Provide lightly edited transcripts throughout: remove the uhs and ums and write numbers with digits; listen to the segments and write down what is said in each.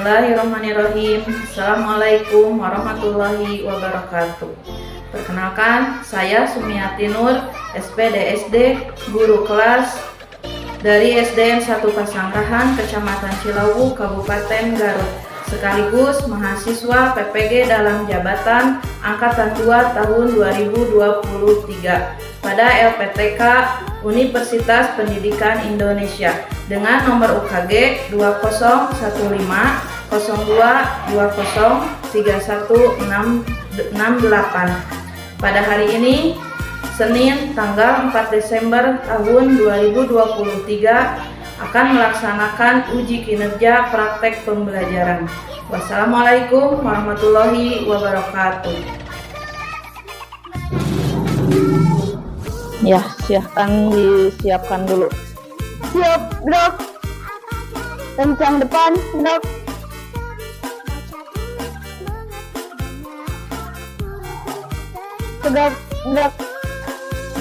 Bismillahirrahmanirrahim. Assalamualaikum warahmatullahi wabarakatuh. Perkenalkan, saya Sumiati Nur, SPDSD, guru kelas dari SDN 1 Pasanggrahan, Kecamatan Cilawu, Kabupaten Garut, sekaligus mahasiswa PPG dalam jabatan Angkatan 2 tahun 2023 pada LPTK Universitas Pendidikan Indonesia dengan nomor UKG 201502031668. Pada hari ini, Senin tanggal 4 Desember tahun 2023, akan melaksanakan uji kinerja praktek pembelajaran. Wassalamualaikum warahmatullahi wabarakatuh. Ya, silahkan disiapkan dulu. Siap, gerak. Kencang depan, gerak. Tegak, gerak.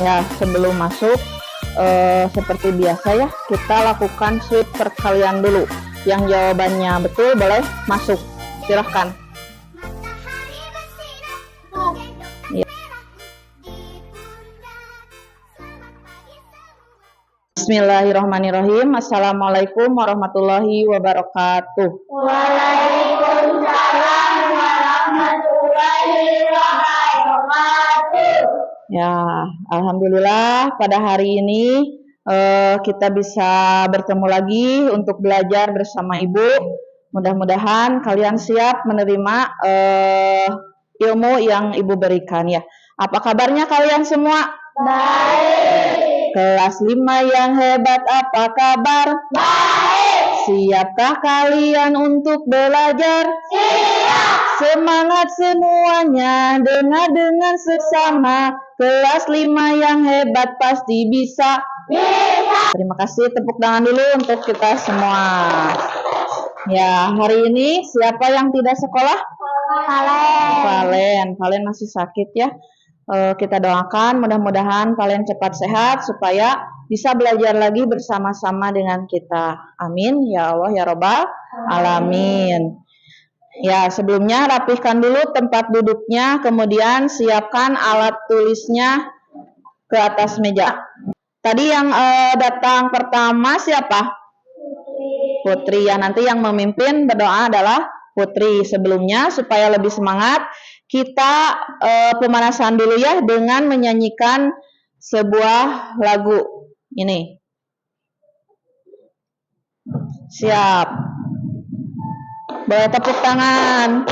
Ya, sebelum masuk, seperti biasa ya, kita lakukan sweep perkalian dulu. Yang jawabannya betul boleh masuk. Silahkan. Ya. Bismillahirrahmanirrahim. Assalamualaikum warahmatullahi wabarakatuh. Waalaikumsalam warahmatullahi wabarakatuh. Ya, alhamdulillah pada hari ini kita bisa bertemu lagi untuk belajar bersama Ibu. Mudah-mudahan kalian siap menerima ilmu yang Ibu berikan ya. Apa kabarnya kalian semua? Baik. Kelas 5 yang hebat, apa kabar? Baik. Siapkah kalian untuk belajar? Siap. Semangat semuanya, dengar dengan seksama. Kelas 5 yang hebat pasti bisa. Bisa. Terima kasih, tepuk tangan dulu untuk kita semua. Ya, hari ini siapa yang tidak sekolah? Valen masih sakit ya. Kita doakan mudah-mudahan Valen cepat sehat supaya bisa belajar lagi bersama-sama dengan kita. Amin ya Allah ya Rabbal alamin. Ya, sebelumnya rapihkan dulu tempat duduknya, kemudian siapkan alat tulisnya ke atas meja. Tadi yang datang pertama siapa? Putri. Ya, nanti yang memimpin berdoa adalah Putri. Sebelumnya supaya lebih semangat, kita pemanasan dulu ya dengan menyanyikan sebuah lagu ini. Siap. Boleh tepuk tangan.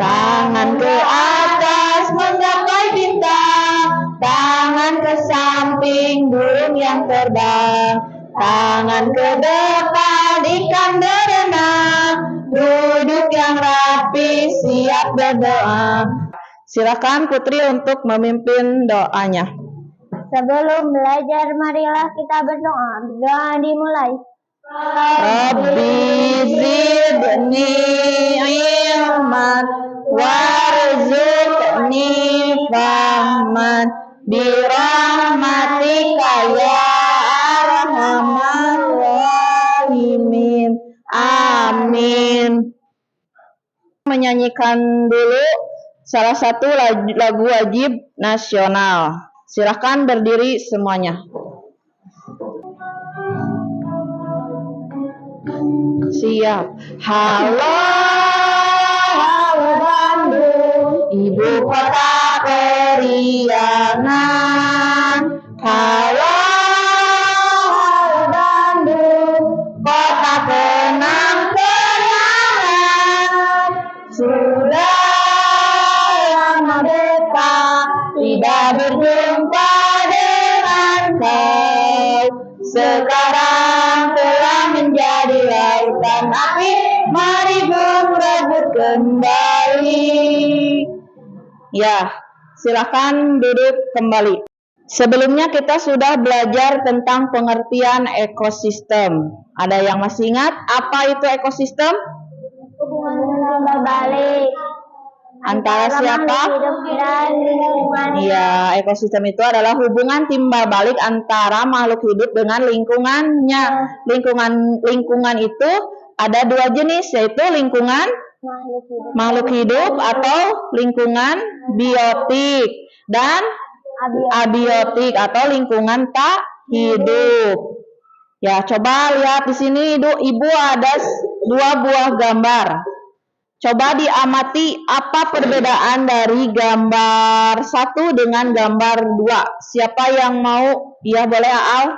Tangan ke atas menggapai bintang, tangan ke samping burung yang terbang, tangan ke depan ikan berenang, duduk yang rapi siap berdoa. Silakan Putri untuk memimpin doanya. Sebelum belajar, marilah kita berdoa. Berdoa dimulai. Rabbi zidni ilman warzuqni fahman birahmatika ya arhamar rahimin. Amin. Menyanyikan dulu salah satu lagu wajib nasional. Silahkan berdiri semuanya. Siap. Halo, halo Bandung, ibu kota periangan. Halo, halo Bandung, kota kenang-kenangan. Sudah lama dekat tidak berjumpa dengan kau. Sekarang telah menjadi lautan api, mari berebut kembali. Ya, silakan duduk kembali. Sebelumnya kita sudah belajar tentang pengertian ekosistem. Ada yang masih ingat apa itu ekosistem? Hubungan berbalik Antara siapa? makhluk hidup dan lingkungan. Iya, ekosistem itu adalah hubungan timbal balik antara makhluk hidup dengan lingkungannya. Lingkungan itu ada dua jenis, yaitu lingkungan makhluk hidup atau lingkungan biotik dan abiotik atau lingkungan tak hidup. Ya, coba lihat di sini, Ibu ada dua buah gambar. Coba diamati apa perbedaan dari gambar 1 dengan gambar 2. Siapa yang mau? Ya, boleh Al.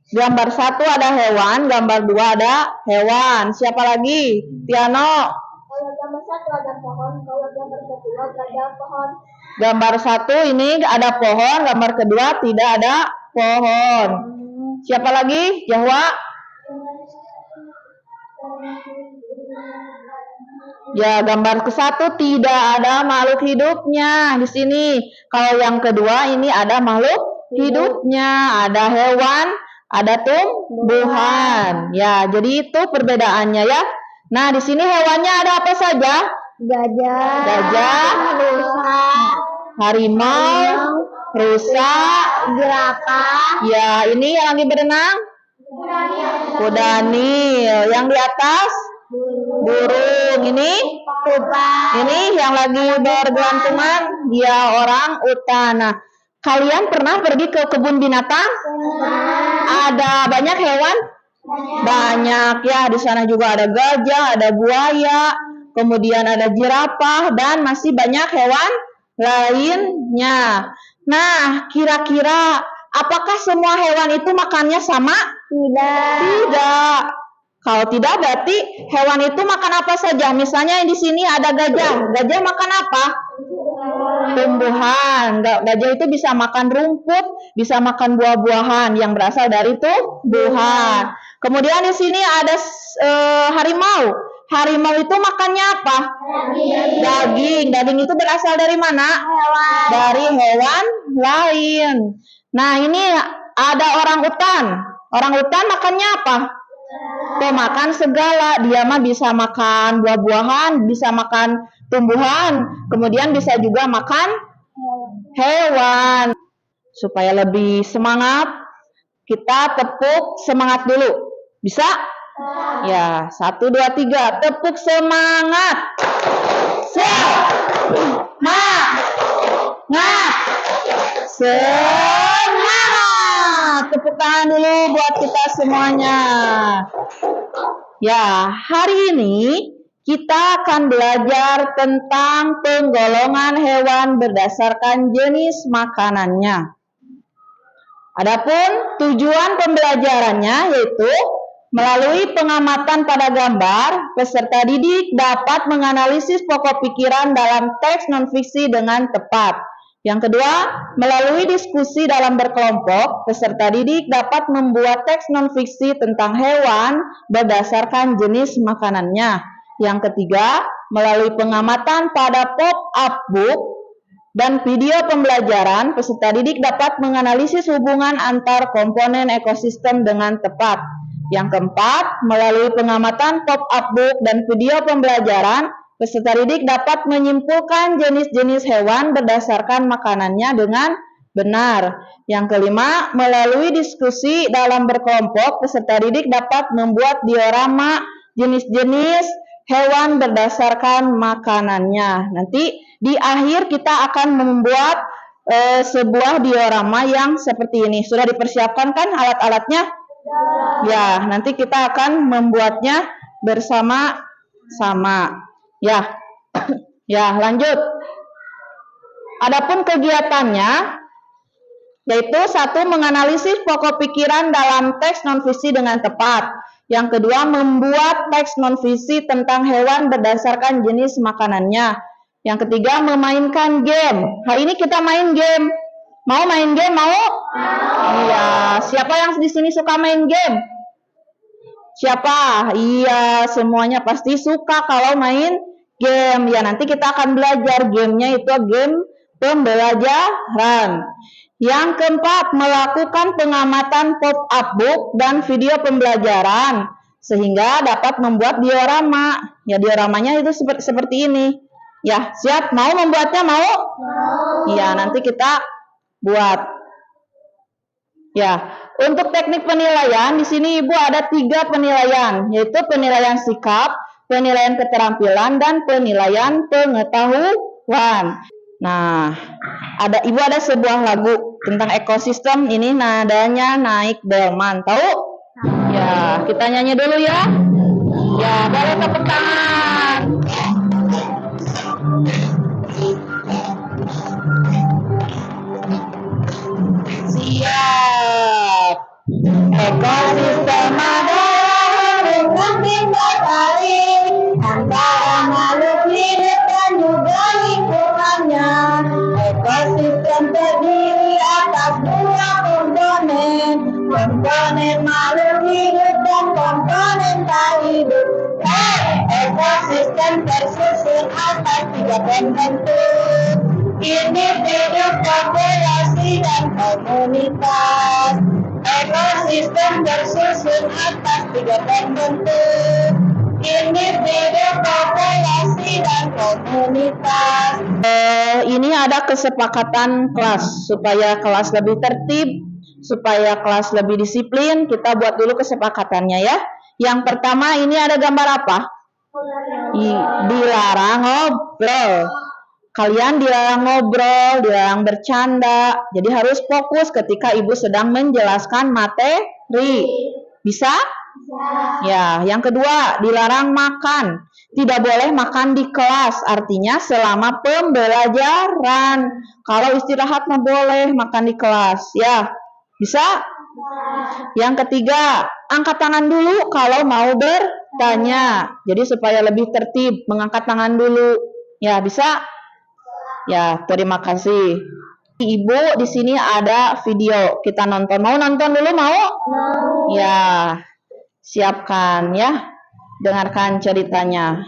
Gambar 1 ada hewan, gambar 2 ada hewan. Siapa lagi? Tiano. Kalau gambar 1 ada pohon, kalau gambar kedua ada pohon. Gambar 1 ini ada pohon, gambar kedua tidak ada pohon. Siapa lagi? Jahwa. Ya, gambar ke-1 tidak ada makhluk hidupnya di sini. Kalau yang kedua ini ada makhluk hidupnya, ada hewan, ada tumbuhan. Ya, jadi itu perbedaannya ya. Nah, di sini hewannya ada apa saja? Gajah, rusa, harimau, rusa, jerapah, ya ini yang lagi berenang, kudanil. Yang di atas, burung. Ini yang lagi bergelantungan, dia orang utan. Nah, kalian pernah pergi ke kebun binatang? Ada banyak hewan? Banyak ya. Di sana juga ada gajah, ada buaya, kemudian ada jerapah, dan masih banyak hewan lainnya. Nah, kira-kira apakah semua hewan itu makannya sama? Tidak. Kalau tidak, berarti hewan itu makan apa saja. Misalnya di sini ada gajah. Gajah makan apa? Tumbuhan. Gajah itu bisa makan rumput, bisa makan buah-buahan yang berasal dari tumbuhan. Kemudian di sini ada harimau. Harimau itu makannya apa? Daging. Daging itu berasal dari mana? Dari hewan lain. Nah, ini ada orang utan. Orang utan makannya apa? Makan segala. Dia mah bisa makan buah-buahan, bisa makan tumbuhan, kemudian bisa juga makan hewan. Supaya lebih semangat, kita tepuk semangat dulu. Bisa? Ya, 1, 2, 3. Tepuk semangat. Semangat. Tepuk tangan dulu buat kita semuanya. Ya, hari ini kita akan belajar tentang penggolongan hewan berdasarkan jenis makanannya. Adapun tujuan pembelajarannya yaitu melalui pengamatan pada gambar, peserta didik dapat menganalisis pokok pikiran dalam teks non-fiksi dengan tepat. Yang kedua, melalui diskusi dalam berkelompok, peserta didik dapat membuat teks non-fiksi tentang hewan berdasarkan jenis makanannya. Yang ketiga, melalui pengamatan pada pop-up book dan video pembelajaran, peserta didik dapat menganalisis hubungan antar komponen ekosistem dengan tepat. Yang keempat, melalui pengamatan pop-up book dan video pembelajaran, peserta didik dapat menyimpulkan jenis-jenis hewan berdasarkan makanannya dengan benar. Yang kelima, melalui diskusi dalam berkelompok, peserta didik dapat membuat diorama jenis-jenis hewan berdasarkan makanannya. Nanti di akhir kita akan membuat sebuah diorama yang seperti ini. Sudah dipersiapkan kan alat-alatnya? Ya, nanti kita akan membuatnya bersama-sama. Ya, ya lanjut. Adapun kegiatannya, yaitu 1. Menganalisis pokok pikiran dalam teks non-fiksi dengan tepat. Yang kedua, membuat teks non-fiksi tentang hewan berdasarkan jenis makanannya. Yang ketiga, memainkan game. Hari ini kita main game. Mau main game? Mau? Iya. Siapa yang di sini suka main game? Siapa? Iya, semuanya pasti suka kalau main game. Ya, nanti kita akan belajar gamenya itu game pembelajaran. Yang keempat, melakukan pengamatan pop-up book dan video pembelajaran. sehingga dapat membuat diorama. Ya, dioramanya itu seperti ini. Ya, siap? Mau membuatnya? Mau? Iya, nanti kita buat. Ya, untuk teknik penilaian di sini Ibu ada 3 penilaian, yaitu penilaian sikap, penilaian keterampilan, dan penilaian pengetahuan. Nah, Ibu ada sebuah lagu tentang ekosistem, ini nadanya naik delman, tahu? Ya, kita nyanyi dulu ya. Ya, boleh tepuk tangan. Siap. Ekosistem adalah hubungan timbal balik antara makhluk hidup dan juga lingkungannya. Ekosistem terdiri atas 2 komponen, komponen makhluk hidup dan komponen tak hidup. Ekosistem tersusun atas 3 pembentuk, individu, populasi, dan komunitas. Ekosistem tersusun atas 3 pembentuk, individu, populasi, dan komunitas. Ini ada kesepakatan kelas, supaya kelas lebih tertib, supaya kelas lebih disiplin, kita buat dulu kesepakatannya ya. Yang pertama ini ada gambar apa? Dilarang ngobrol. Kalian dilarang ngobrol, dilarang bercanda. Jadi harus fokus ketika Ibu sedang menjelaskan materi. Bisa? Ya, yang kedua, dilarang makan. Tidak boleh makan di kelas, artinya selama pembelajaran. Kalau istirahat mah boleh makan di kelas, ya. Bisa? Yang ketiga, angkat tangan dulu kalau mau bertanya. Jadi supaya lebih tertib, mengangkat tangan dulu. Ya, bisa? Ya, terima kasih. Ibu, di sini ada video. Kita nonton. Mau nonton dulu? Mau? Ya, siapkan ya. Dengarkan ceritanya.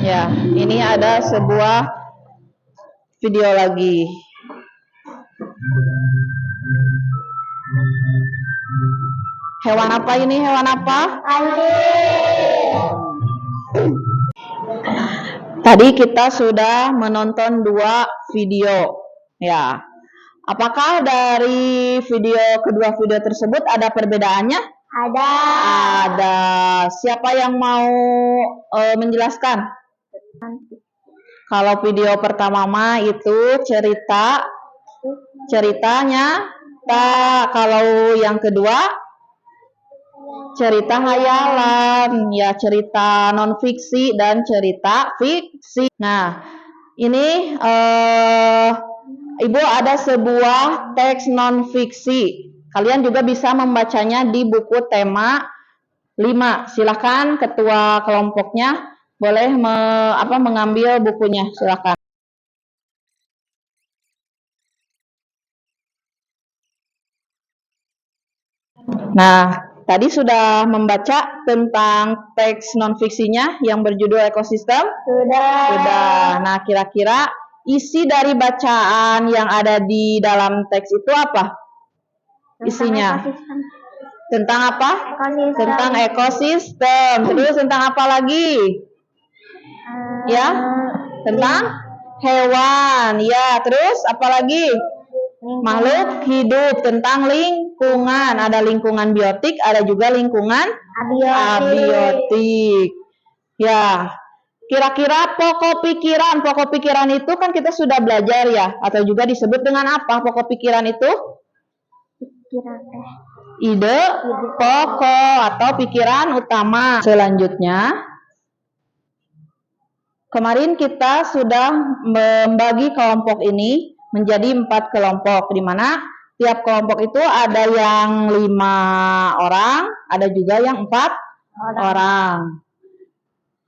Ya, ini ada sebuah video lagi. Hewan apa ini? Hewan apa? Tadi kita sudah menonton 2 video. Ya. Apakah dari kedua video tersebut ada perbedaannya? Ada. Ada. Siapa yang mau menjelaskan? Kalau video pertama mah itu ceritanya. Kalau yang kedua cerita hayalan, ya, cerita non fiksi dan cerita fiksi. Nah, ini Ibu ada sebuah teks non fiksi. Kalian juga bisa membacanya di buku tema 5. Silakan ketua kelompoknya boleh mengambil bukunya, silakan. Nah, tadi sudah membaca tentang teks non-fiksinya yang berjudul ekosistem? Sudah. Nah, kira-kira isi dari bacaan yang ada di dalam teks itu apa? Isinya? Tentang apa? Ekosistem. Tentang ekosistem. Terus tentang apa lagi? Ya? Tentang hewan. Ya, terus apa lagi? Makhluk hidup, tentang lingkungan. Ada lingkungan biotik, ada juga lingkungan abiotik. Ya, kira-kira pokok pikiran itu kan kita sudah belajar ya, atau juga disebut dengan apa pokok pikiran itu? Ide pokok atau pikiran utama. Selanjutnya, kemarin kita sudah membagi kelompok ini menjadi 4 kelompok, di mana tiap kelompok itu ada yang 5 orang, ada juga yang 4 orang.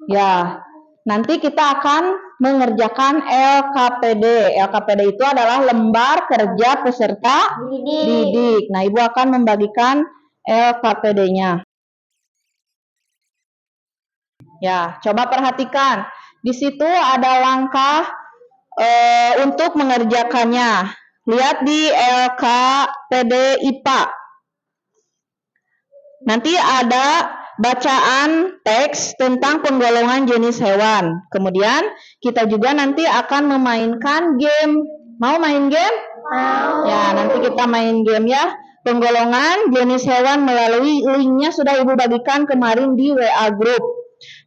Ya, nanti kita akan mengerjakan LKPD. LKPD itu adalah lembar kerja peserta didik. Nah, Ibu akan membagikan LKPD-nya. Ya, coba perhatikan. Di situ ada langkah untuk mengerjakannya. Lihat di LKPD IPA. Nanti ada bacaan teks tentang penggolongan jenis hewan. Kemudian kita juga nanti akan memainkan game. Mau main game? Mau. Ya, nanti kita main game ya. Penggolongan jenis hewan melalui linknya sudah Ibu bagikan kemarin di WA Group.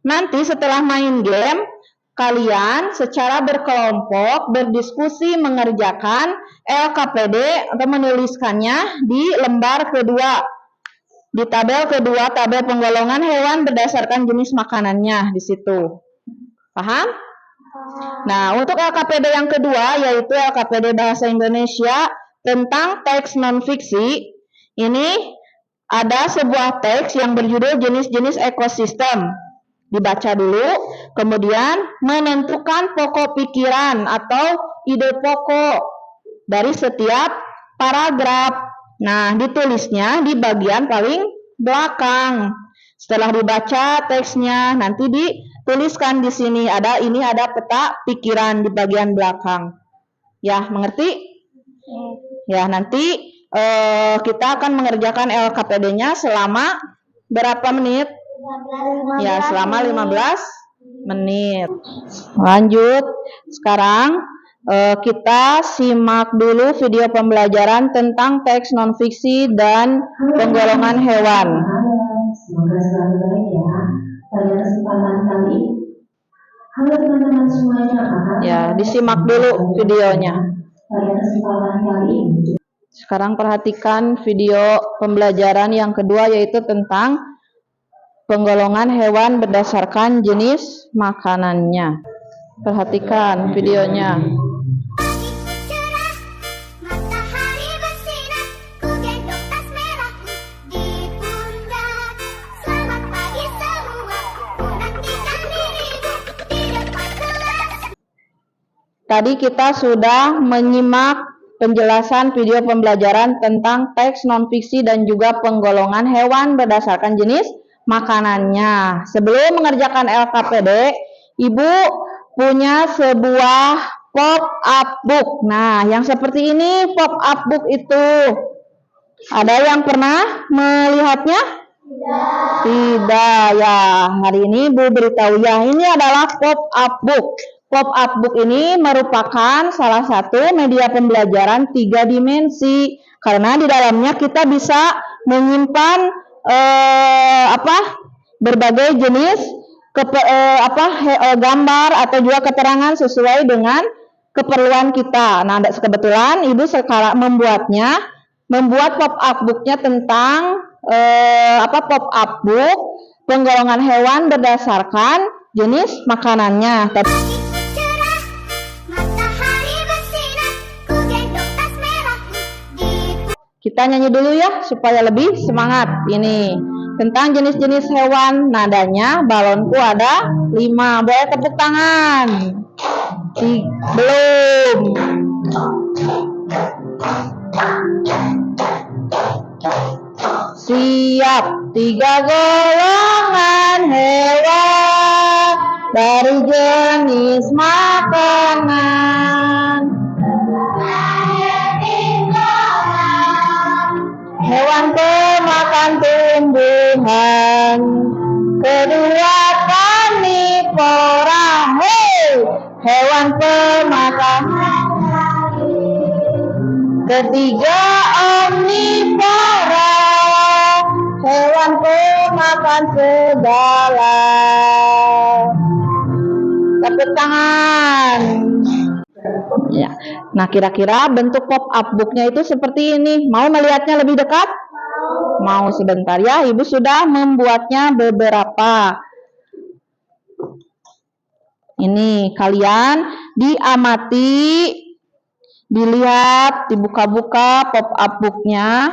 Nanti setelah main game, kalian secara berkelompok berdiskusi mengerjakan LKPD atau menuliskannya di lembar kedua. Di tabel kedua, tabel penggolongan hewan berdasarkan jenis makanannya di situ. Paham? Nah, untuk LKPD yang kedua yaitu LKPD Bahasa Indonesia tentang teks non-fiksi. Ini ada sebuah teks yang berjudul jenis-jenis ekosistem. Dibaca dulu, kemudian menentukan pokok pikiran atau ide pokok dari setiap paragraf. Nah, ditulisnya di bagian paling belakang. Setelah dibaca teksnya, nanti dituliskan di sini ini ada peta pikiran di bagian belakang. Ya, mengerti? Ya, nanti kita akan mengerjakan LKPD-nya selama berapa menit? Ya, selama 15 menit. Lanjut. Sekarang kita simak dulu video pembelajaran tentang teks non-fiksi dan penggolongan hewan. Semoga selalu baik ya. Pada kesempatan kali ini, halo teman-teman semuanya. Ya, disimak dulu videonya. Pada kesempatan kali ini, sekarang perhatikan video pembelajaran yang kedua yaitu tentang penggolongan hewan berdasarkan jenis makanannya. Perhatikan videonya. Tadi kita sudah menyimak penjelasan video pembelajaran tentang teks non-fiksi dan juga penggolongan hewan berdasarkan jenis makanannya. Sebelum mengerjakan LKPD, Ibu punya sebuah pop-up book. Nah, yang seperti ini pop-up book itu. Ada yang pernah melihatnya? Tidak ya. Hari ini Ibu beritahu ya, ini adalah pop-up book. Pop-up book ini merupakan salah satu media pembelajaran 3 dimensi karena di dalamnya kita bisa menyimpan berbagai jenis gambar atau juga keterangan sesuai dengan keperluan kita. Nah, kebetulan Ibu sekarang membuat pop-up booknya tentang pop-up book penggolongan hewan berdasarkan jenis makanannya. Kita nyanyi dulu ya supaya lebih semangat. Ini tentang jenis-jenis hewan, nadanya balonku ada 5. Boleh tepuk tangan. Belum. Siap. 3 golongan hewan dari jenis makanan. Hewan pemakan tumbuhan. Kedua karnivora. Hewan pemakan. Ketiga omnivora. Hewan pemakan segala. Tepuk tangan. Ya. Nah, kira-kira bentuk pop-up booknya itu seperti ini. Mau melihatnya lebih dekat? Mau sebentar ya. Ibu sudah membuatnya beberapa. Ini kalian diamati, dilihat, dibuka-buka pop-up booknya.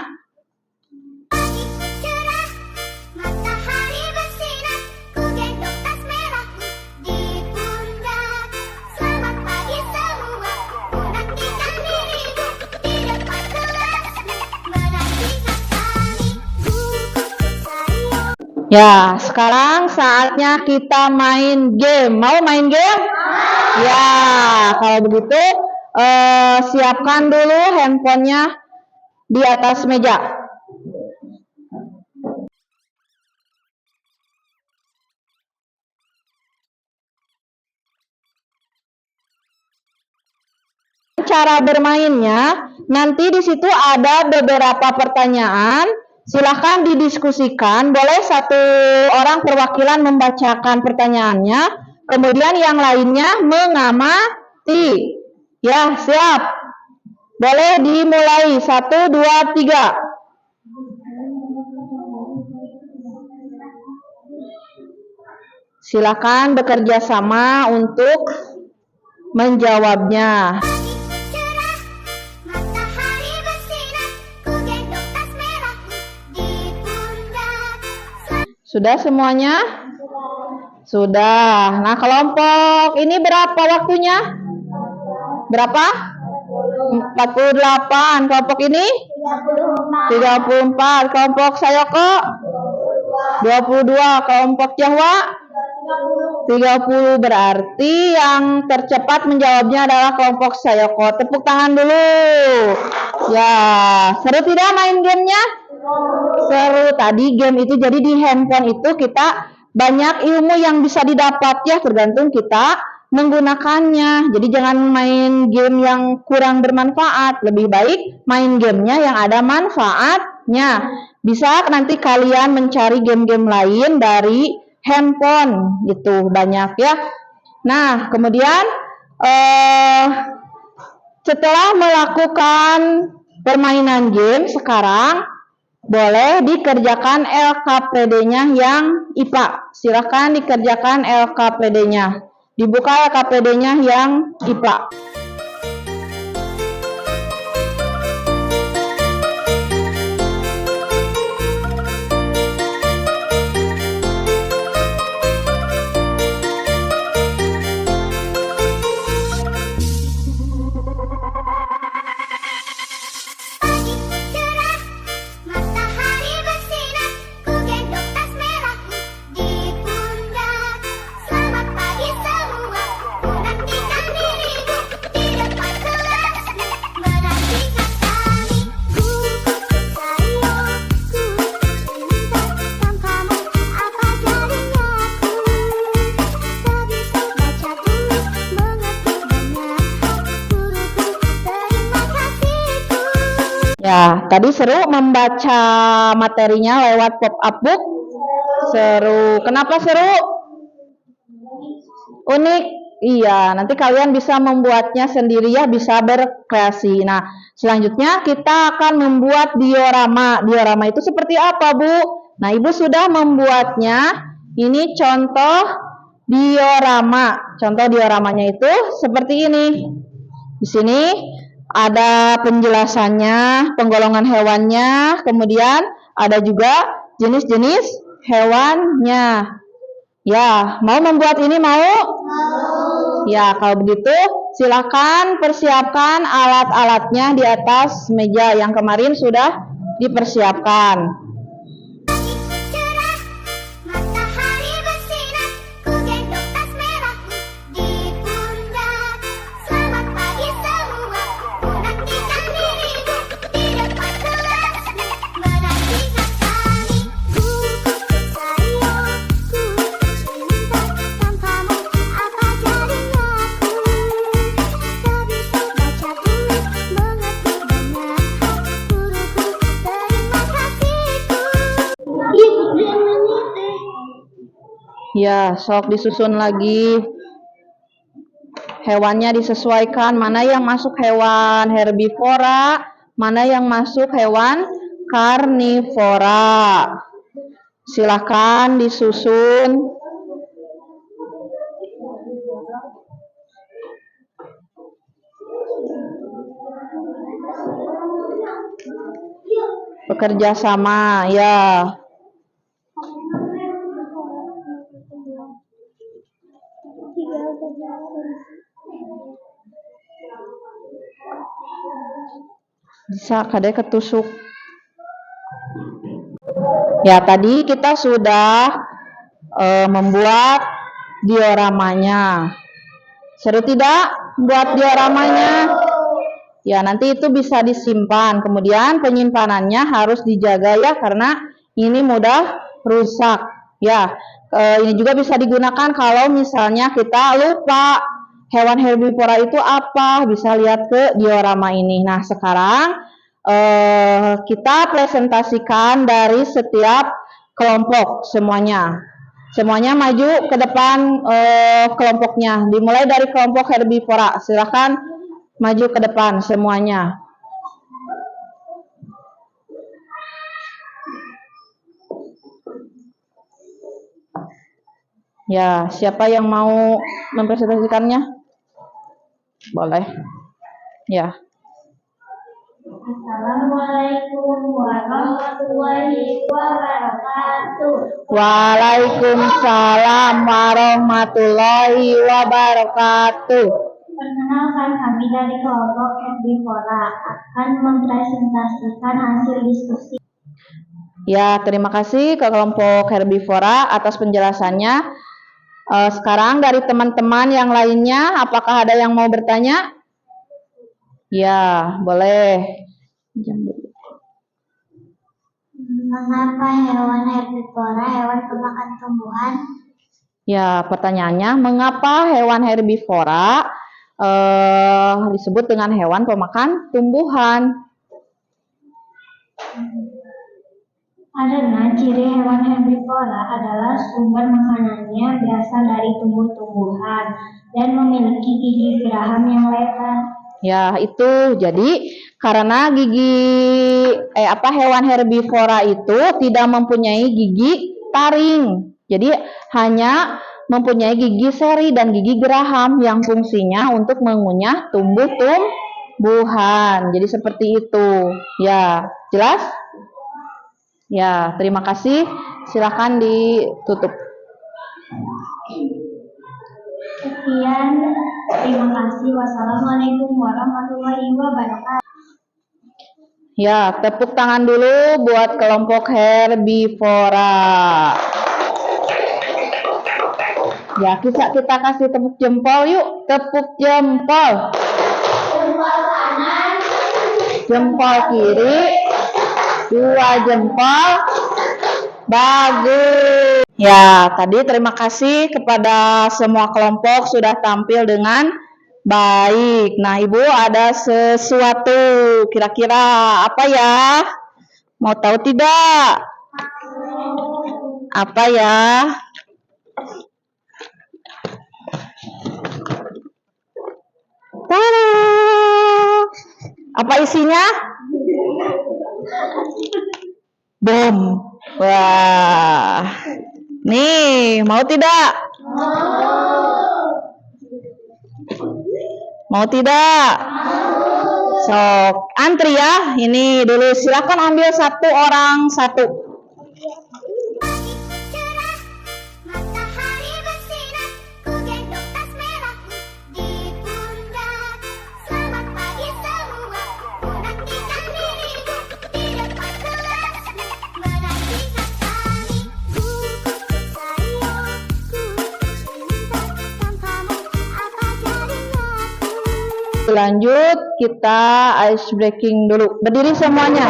Ya, sekarang saatnya kita main game. Mau main game? Ya, kalau begitu siapkan dulu handphonenya di atas meja. cara bermainnya, nanti di situ ada beberapa pertanyaan. Silahkan didiskusikan. Boleh satu orang perwakilan membacakan pertanyaannya, kemudian yang lainnya mengamati. Ya, siap. Boleh dimulai. 1, 2, 3. Silakan bekerja sama untuk menjawabnya. Sudah semuanya? Sudah. Nah, kelompok ini berapa waktunya? Berapa? 48. Kelompok ini? 34. Kelompok Sayoko? 22. Kelompok Jahwa? 30. Berarti yang tercepat menjawabnya adalah kelompok Sayoko. Tepuk tangan dulu. Ya, seru tidak main gamenya? Seru. Tadi game itu jadi di handphone itu kita banyak ilmu yang bisa didapat ya, tergantung kita menggunakannya. Jadi jangan main game yang kurang bermanfaat. Lebih baik main gamenya yang ada manfaatnya. Bisa nanti kalian mencari game-game lain dari handphone gitu, banyak ya. Nah, kemudian setelah melakukan permainan game, sekarang boleh dikerjakan LKPD-nya yang IPA. Silahkan dikerjakan LKPD-nya. Dibuka LKPD-nya yang IPA. Ya, tadi seru membaca materinya lewat pop-up book. Seru. Kenapa seru? Unik. Iya, nanti kalian bisa membuatnya sendiri ya, bisa berkreasi. Nah, selanjutnya kita akan membuat diorama. Diorama itu seperti apa, Bu? Nah, Ibu sudah membuatnya. Ini contoh diorama. Contoh dioramanya itu seperti ini. Di sini ada penjelasannya, penggolongan hewannya, kemudian ada juga jenis-jenis hewannya. Ya, mau membuat ini mau? Ya, kalau begitu silakan persiapkan alat-alatnya di atas meja yang kemarin sudah dipersiapkan. Ya, sok disusun lagi. Hewannya disesuaikan, mana yang masuk hewan herbivora, mana yang masuk hewan karnivora. Silakan disusun. Bekerja sama, ya. Bisa kadek ketusuk. Ya, tadi kita sudah membuat dioramanya. Seru tidak buat dioramanya? Ya, nanti itu bisa disimpan. Kemudian penyimpanannya harus dijaga ya, karena ini mudah rusak. Ya, ini juga bisa digunakan kalau misalnya kita lupa hewan herbivora itu apa? Bisa lihat ke diorama ini. Nah, sekarang kita presentasikan dari setiap kelompok semuanya. Semuanya maju ke depan kelompoknya. Dimulai dari kelompok herbivora. Silakan maju ke depan semuanya. Ya, siapa yang mau mempresentasikannya? Boleh. Ya. Assalamualaikum warahmatullahi wabarakatuh. Waalaikumsalam warahmatullahi wabarakatuh. Perkenalkan, kami dari kelompok Herbivora akan mempresentasikan hasil diskusi. Ya, terima kasih ke kelompok Herbivora atas penjelasannya. Sekarang dari teman-teman yang lainnya, apakah ada yang mau bertanya? Ya, boleh. Mengapa hewan herbivora hewan pemakan tumbuhan? Ya, pertanyaannya, mengapa hewan herbivora disebut dengan hewan pemakan tumbuhan? Karena ciri hewan herbivora adalah sumber makanannya berasal dari tumbuh-tumbuhan dan memiliki gigi geraham yang lebar. Ya, itu jadi karena hewan herbivora itu tidak mempunyai gigi taring. Jadi hanya mempunyai gigi seri dan gigi geraham yang fungsinya untuk mengunyah tumbuh-tumbuhan. Jadi seperti itu. Ya, jelas? Ya, terima kasih. Silakan ditutup. Sekian, terima kasih. Wassalamualaikum warahmatullahi wabarakatuh. Ya, tepuk tangan dulu buat kelompok herbivora. Ya, kita kasih tepuk jempol yuk. Tepuk jempol. Jempol kanan, Jempol kiri. 2 jempol. Bagus. Ya, tadi terima kasih kepada semua kelompok sudah tampil dengan baik. Nah, Ibu ada sesuatu. Kira-kira apa ya? Mau tahu tidak? Apa ya? Tada! Apa isinya? Bom. Wah. Nih, mau tidak? Mau tidak? Sok, antri ya. Ini dulu silakan ambil satu orang satu. Matahari bersinar, ku gendong tas merahku di pundak. Selamat pagi semua, ku nantikan dirimu di depan kelas. Menantikan kami, ku sayang, ku cinta. Tanpamu apa jadinya aku? Lanjut, kita ice breaking dulu. Berdiri semuanya.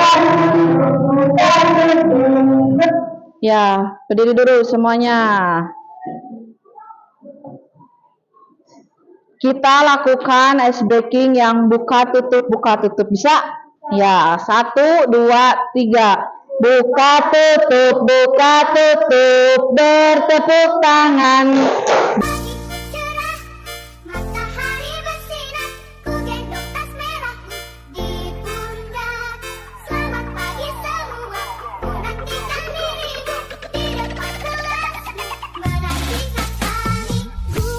Ya, berdiri dulu semuanya. Kita lakukan ice breaking yang buka tutup. Bisa? Ya, 1, 2, 3. Buka tutup, bertepuk tangan. Cerah, matahari bersinar, ku gendong tas merahku di pundak. Selamat pagi semua, ku nantikan dirimu di depan kelas. Menantikan kami, ku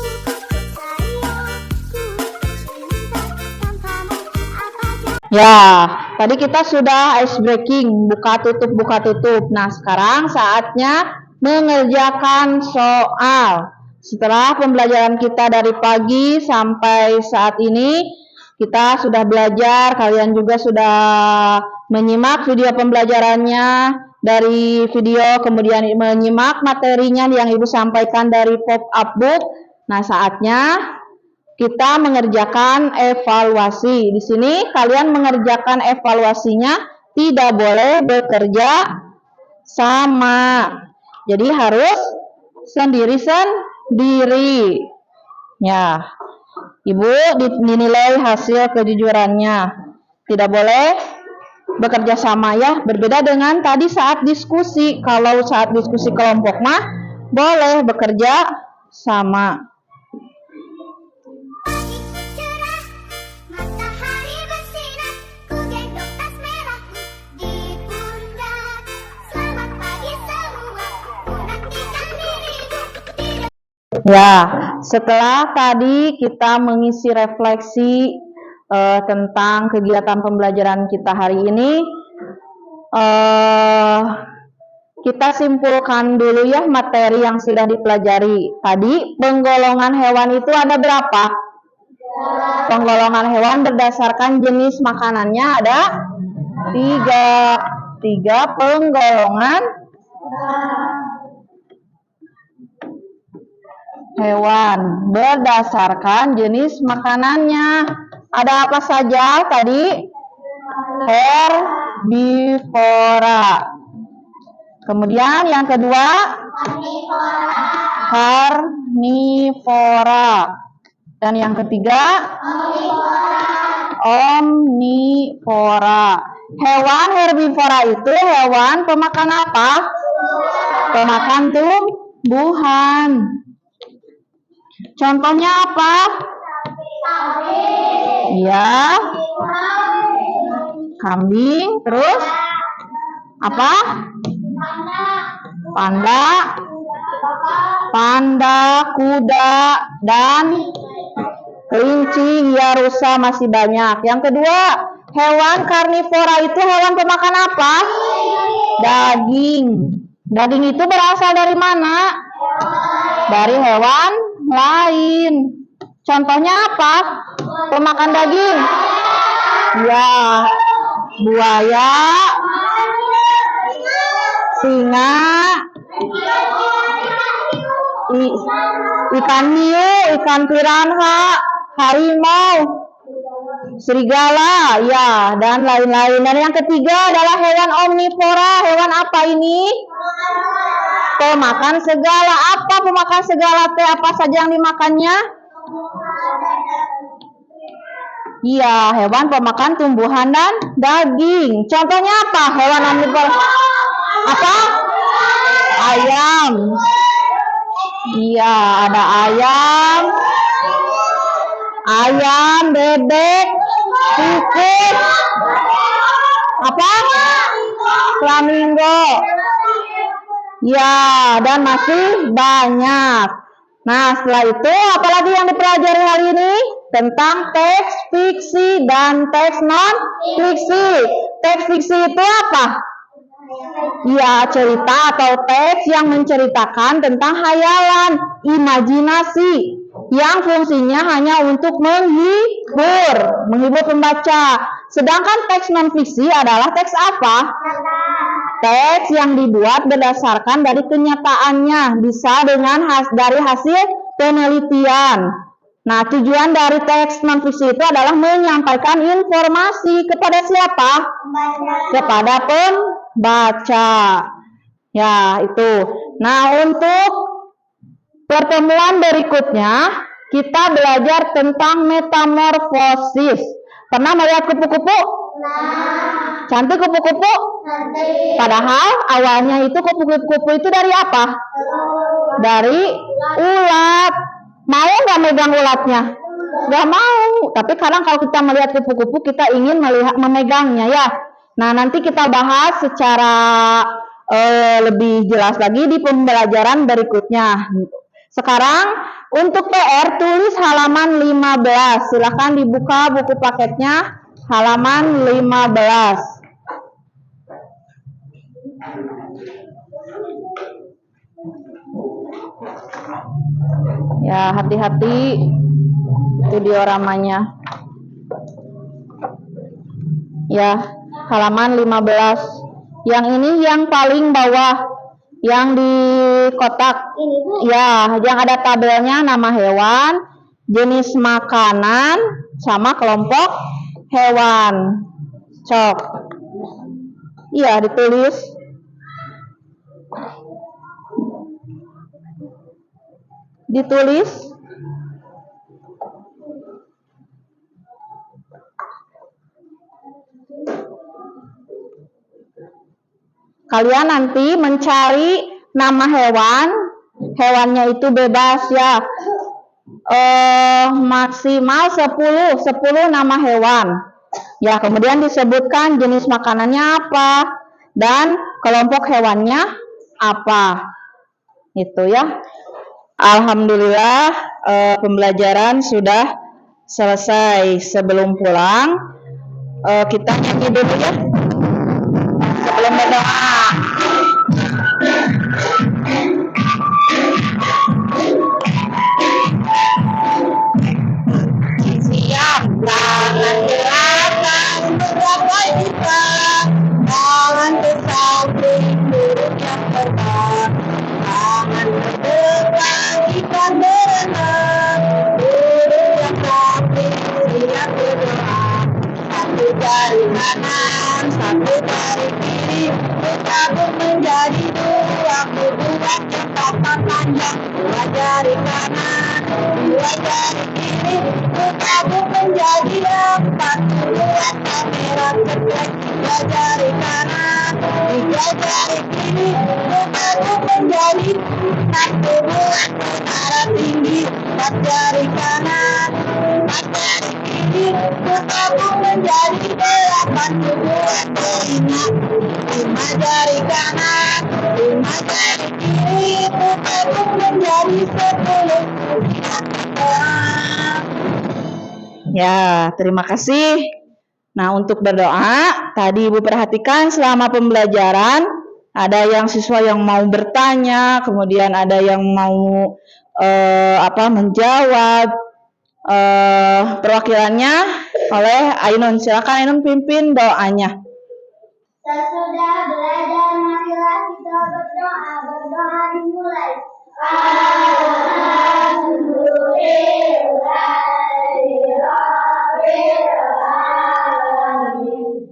sayang, ku cinta. Tanpamu apa jadinya? Ya, tadi kita sudah ice breaking, buka tutup. Nah, sekarang saatnya mengerjakan soal. Setelah pembelajaran kita dari pagi sampai saat ini, kita sudah belajar, kalian juga sudah menyimak video pembelajarannya dari video, kemudian menyimak materinya yang Ibu sampaikan dari pop-up book. Nah, saatnya kita mengerjakan evaluasi. Di sini kalian mengerjakan evaluasinya tidak boleh bekerja sama. Jadi harus sendiri-sendiri. Ya. Ibu dinilai hasil kejujurannya. Tidak boleh bekerja sama ya. Berbeda dengan tadi saat diskusi. Kalau saat diskusi kelompok mah boleh bekerja sama. Pagi cerah, matahari bersinar, ku gendong tas merahku di pundak. Selamat pagi semua, ku nantikan dirimu di Ya, setelah tadi kita mengisi refleksi tentang kegiatan pembelajaran kita hari ini, kita simpulkan dulu ya materi yang sudah dipelajari. Tadi penggolongan hewan itu ada berapa? Penggolongan hewan berdasarkan jenis makanannya ada 3 penggolongan hewan berdasarkan jenis makanannya. Ada apa saja tadi? Herbivora. Kemudian yang kedua, karnivora. Dan yang ketiga, omnivora. Hewan herbivora itu hewan pemakan apa? Pemakan tumbuhan. Contohnya apa? Ya, kambing. Terus apa? Panda, kuda, dan kelinci, ya rusa, masih banyak. Yang kedua, hewan karnivora itu hewan pemakan apa? Daging. Daging itu berasal dari mana? Dari hewan lain. Contohnya apa? Pemakan daging. Ya, buaya, singa, ikan hiu, ikan piranha, harimau, serigala, ya, dan lain-lain. Dan yang ketiga adalah hewan omnivora. Hewan apa ini? Pemakan segala. Apa pemakan segala teh? Apa saja yang dimakannya? Iya, hewan pemakan tumbuhan dan daging. Contohnya apa? Hewan omnivora. Apa? Ayam. Iya, ada ayam, bebek, tikus, apa? Flamingo. Ya, dan masih banyak. Nah, setelah itu apalagi yang dipelajari hari ini? Tentang teks fiksi dan teks non fiksi. Teks fiksi itu apa? Ya, cerita atau teks yang menceritakan tentang hayalan, imajinasi, yang fungsinya hanya untuk menghibur pembaca. Sedangkan teks non-fiksi adalah teks apa? Teks yang dibuat berdasarkan dari kenyataannya, bisa dari hasil penelitian. Nah, tujuan dari teks non-fiksi itu adalah menyampaikan informasi kepada siapa? Kepada pembaca. Ya, itu. Nah, untuk pertemuan berikutnya, kita belajar tentang metamorfosis. Pernah melihat kupu-kupu? Cantik kupu-kupu? Padahal awalnya itu kupu-kupu itu dari apa? Dari ulat. Mau nggak megang ulatnya? Nggak mau. Tapi kadang kalau kita melihat kupu-kupu, kita ingin memegangnya ya. Nah, nanti kita bahas secara lebih jelas lagi di pembelajaran berikutnya. Sekarang untuk PR tulis halaman 15. Silahkan dibuka buku paketnya halaman 15. Ya, hati-hati itu dioramanya. Ya, halaman 15. Yang ini yang paling bawah, yang di kotak. Ya, yang ada tabelnya nama hewan, jenis makanan, sama kelompok hewan. Cok. Iya, ditulis. Kalian nanti mencari nama hewan, hewannya itu bebas ya. Maksimal 10 nama hewan. Ya, kemudian disebutkan jenis makanannya apa dan kelompok hewannya apa. Itu ya. Alhamdulillah pembelajaran sudah selesai. Sebelum pulang kita nyanyi dulu ya. Sebelum berdoa. Siap, tangan gerakan berapa kita, tangan ke samping burung yang terbang, tangan ke depan ikan berenang, burung yang samping siap berdoa, satu jari kanan, satu jari kiri, bergabung menjadi dua, berbuat cepat panjang, dua jari kanan, dua jari kiri, bergabung menjadi empat, buat kamera cetek, tiga jari kanan, tiga jari kiri, bergabung menjadi satu, buat menara tinggi, empat jari kanan, empat jari kiri, bergabung menjadi delapan, buat telinga, lima jari kanan, lima jari kiri, bergabung menjadi 10. Ya, terima kasih. Nah, untuk berdoa, tadi Ibu perhatikan selama pembelajaran, ada yang siswa yang mau bertanya, kemudian ada yang mau menjawab. Perwakilannya oleh Ainun. Silakan Ainun pimpin doanya. Sesudah belajar marilah kita berdoa. Berdoa dimulai.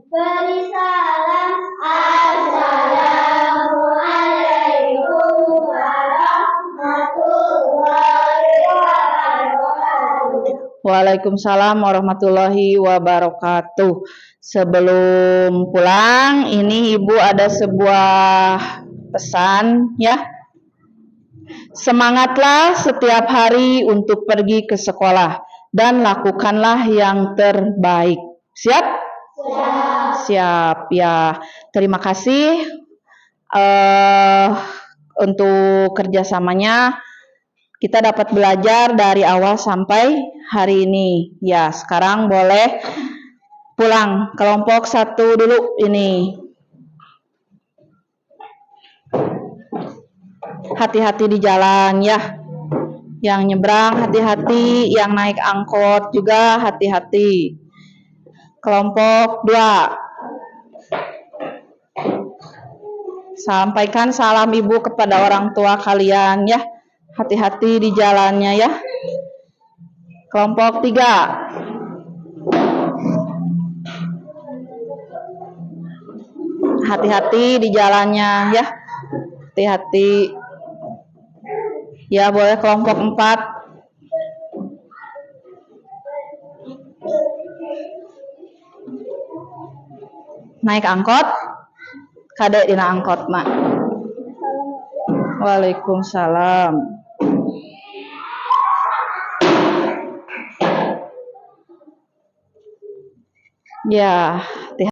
Beri salam. Assalamualaikum warahmatullahi wabarakatuh. Waalaikumsalam warahmatullahi wabarakatuh. Sebelum pulang, ini Ibu ada sebuah pesan ya. Semangatlah setiap hari untuk pergi ke sekolah dan lakukanlah yang terbaik. Siap? Siap ya. Terima kasih untuk kerjasamanya. Kita dapat belajar dari awal sampai hari ini. Ya, sekarang boleh pulang. Kelompok 1 dulu ini. Hati-hati di jalan ya. Yang nyebrang hati-hati, yang naik angkot juga hati-hati. Kelompok 2. Sampaikan salam Ibu kepada orang tua kalian ya. Hati-hati di jalannya ya. Kelompok 3. Hati-hati di jalannya ya. Hati-hati. Ya, boleh kelompok 4. Naik angkot. Kadek dina angkot, Mak. Waalaikumsalam. Ya,